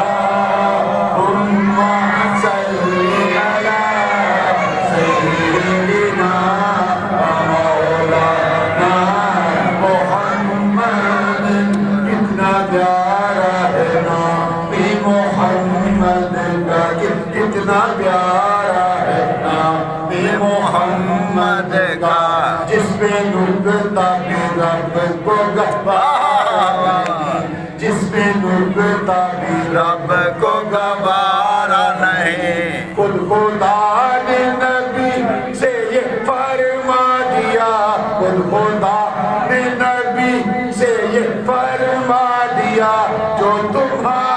اللهم صل على سيدنا مولانا محمد کتنا پیارا ہے نام محمد کا کتنا پیارا ہے نام محمد کا جس پہ نکتا بھی رب کو گوارا جس پہ نکتا بھی رب کو گوارا نہیں خود خدا نے نبی سے یہ فرما دیا خود خدا نے نبی سے یہ فرما دیا جو تمہارا